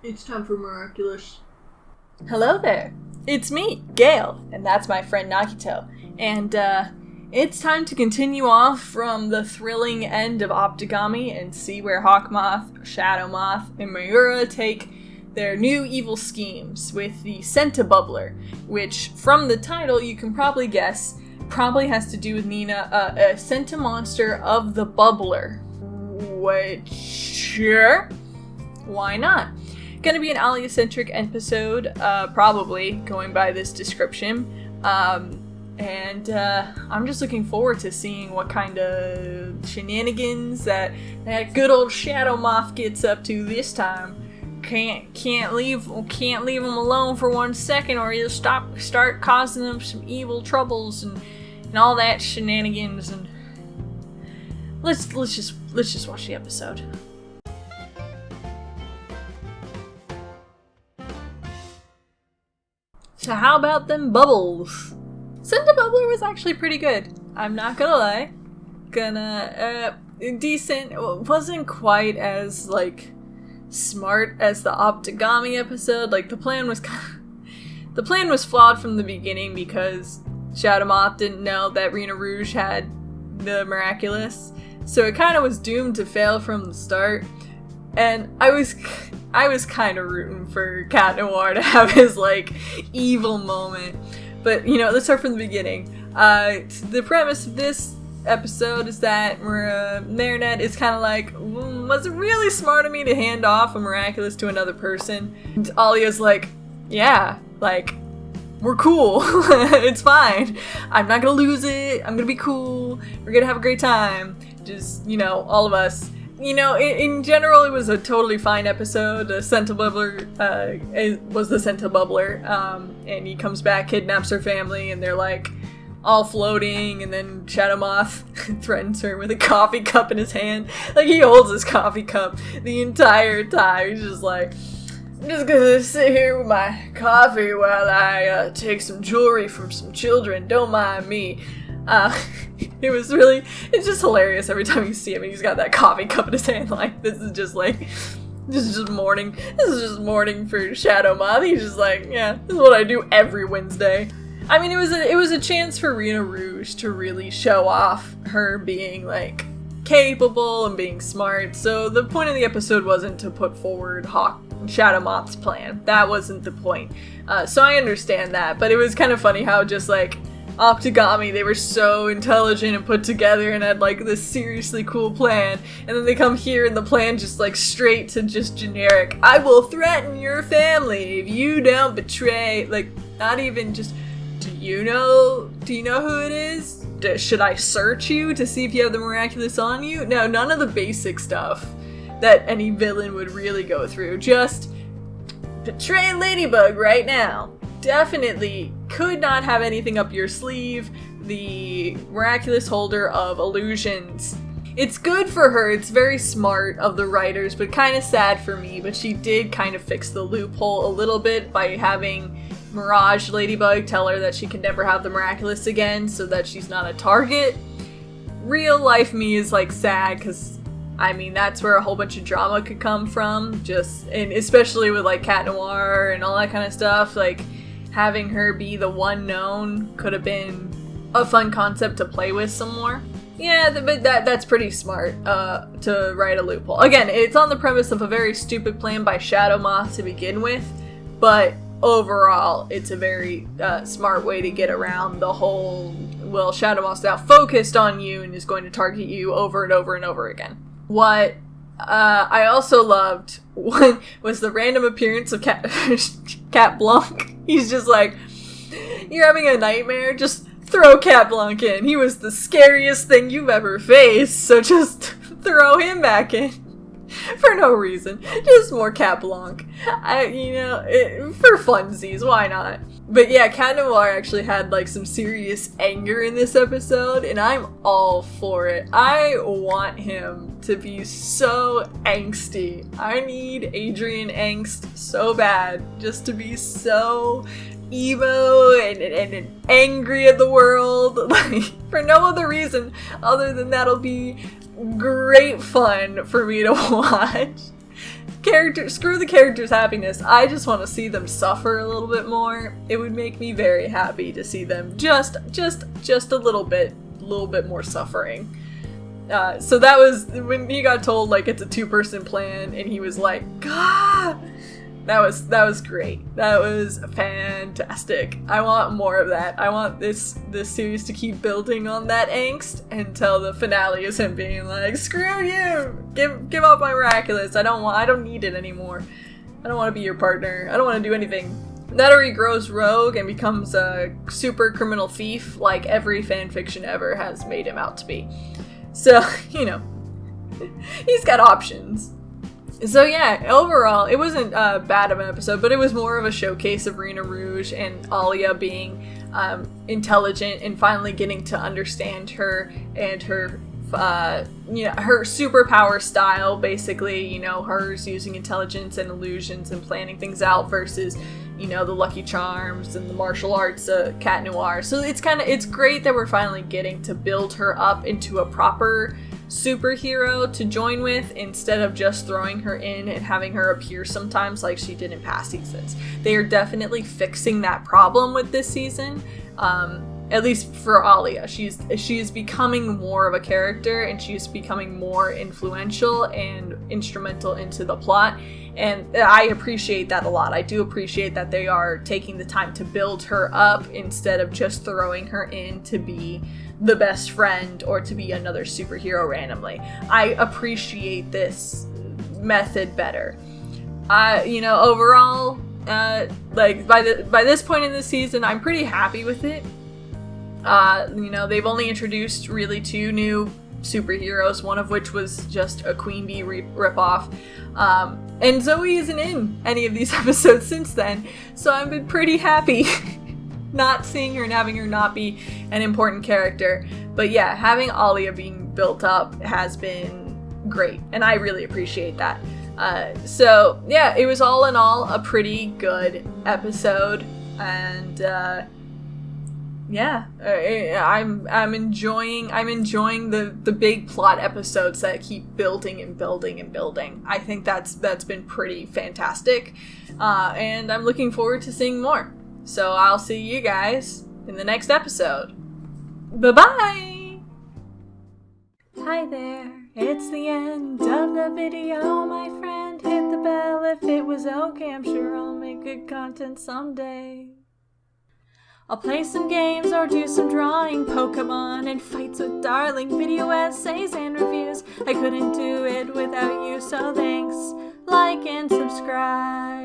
It's time for Miraculous. Hello there. It's me, Gale, and that's my friend Nakito. And, it's time to continue off from the thrilling end of Optigami and see where Hawkmoth, Shadow Moth, and Mayura take their new evil schemes with the Sentibubbler, which, from the title, you can probably guess, probably has to do with Nina, a Sentimonster of the Bubbler. Which, sure, why not? Gonna be an Alya-centric episode, probably, going by this description. And I'm just looking forward to seeing what kind of shenanigans that good old Shadow Moth gets up to this time. Can't leave him alone for 1 second, or he'll start causing them some evil troubles and all that shenanigans. And let's just watch the episode. So how about them bubbles? Sentibubbler was actually pretty good. I'm not gonna lie. Decent. Wasn't quite as, smart as the Optigami episode. The plan was flawed from the beginning because Shadow Moth didn't know that Rouge had the Miraculous. So it kind of was doomed to fail from the start. And I was kind of rooting for Chat Noir to have his, evil moment. But, let's start from the beginning. The premise of this episode is that Marinette is kind of was it really smart of me to hand off a Miraculous to another person? And Alya's yeah, we're cool. It's fine. I'm not gonna lose it. I'm gonna be cool. We're gonna have a great time. Just, all of us. In general, it was a totally fine episode. The Sentibubbler was the Sentibubbler, and he comes back, kidnaps her family, and they're all floating, and then Shadow Moth threatens her with a coffee cup in his hand. He holds his coffee cup the entire time. He's just I'm just gonna sit here with my coffee while I take some jewelry from some children. Don't mind me. It's just hilarious every time you see him and he's got that coffee cup in his hand. This is just mourning. This is just mourning for Shadow Moth. He's just yeah, this is what I do every Wednesday. I mean, it was a chance for Rena Rouge to really show off her being, capable and being smart. So the point of the episode wasn't to put forward Shadow Moth's plan. That wasn't the point. So I understand that, but it was kind of funny how just, Optigami, they were so intelligent and put together and had this seriously cool plan, and then they come here and the plan just straight to just generic, I will threaten your family if you don't betray, not even just, do you know who it is? Should I search you to see if you have the Miraculous on you? No, none of the basic stuff that any villain would really go through. Just betray Ladybug right now. Definitely could not have anything up your sleeve. The Miraculous holder of illusions. It's good for her. It's very smart of the writers, but kind of sad for me. But she did kind of fix the loophole a little bit by having Mirage Ladybug tell her that she can never have the Miraculous again, so that she's not a target. Real life me is sad because that's where a whole bunch of drama could come from. And especially with Chat Noir and all that kind of stuff. Having her be the one known could have been a fun concept to play with some more. Yeah, but that's pretty smart to write a loophole. Again, it's on the premise of a very stupid plan by Shadow Moth to begin with, but overall, it's a very smart way to get around the whole, Shadow Moth's now focused on you and is going to target you over and over and over again. What I also loved was the random appearance of Cat Blanc. He's just you're having a nightmare? Just throw Cat Blanc in. He was the scariest thing you've ever faced, so just throw him back in. For no reason. Just more Cat Blanc. For funsies, why not? But yeah, Chat Noir actually had some serious anger in this episode, and I'm all for it. I want him to be so angsty. I need Adrian angst so bad, just to be so emo and angry at the world, for no other reason other than that'll be great fun for me to watch. screw the character's happiness. I just want to see them suffer a little bit more. It would make me very happy to see them just a little bit more suffering. So that was when he got told like it's a 2-person plan, and he was like, "God." That was great. That was fantastic. I want more of that. I want this series to keep building on that angst until the finale is him being like, "Screw you! Give up my Miraculous. I don't need it anymore. I don't want to be your partner. I don't want to do anything." That or he grows rogue and becomes a super criminal thief like every fanfiction ever has made him out to be. So, you know, he's got options. So yeah, overall, it wasn't bad of an episode, but it was more of a showcase of Rena Rouge and Alya being intelligent and finally getting to understand her and her, her superpower style, basically, hers using intelligence and illusions and planning things out versus, the Lucky Charms and the martial arts Cat Noir. So it's great that we're finally getting to build her up into a proper superhero to join with instead of just throwing her in and having her appear sometimes like she did in past seasons. They are definitely fixing that problem with this season, at least for Alya. She is becoming more of a character, and she is becoming more influential and instrumental into the plot, and I appreciate that a lot. I do appreciate that they are taking the time to build her up instead of just throwing her in to be the best friend or to be another superhero randomly. I appreciate this method better. Overall, like by this point in the season, I'm pretty happy with it. They've only introduced really 2 new superheroes, one of which was just a Queen Bee ripoff. And Zoe isn't in any of these episodes since then, so I've been pretty happy not seeing her and having her not be an important character. But yeah, having Alya being built up has been great, and I really appreciate that. So yeah, it was all in all a pretty good episode, and I'm enjoying the big plot episodes that keep building and building and building. I think that's been pretty fantastic, and I'm looking forward to seeing more. So I'll see you guys in the next episode. Bye-bye! Hi there, it's the end of the video, my friend. Hit the bell if it was okay, I'm sure I'll make good content someday. I'll play some games or do some drawing, Pokemon and fights with darling, video essays and reviews. I couldn't do it without you, so thanks, like and subscribe.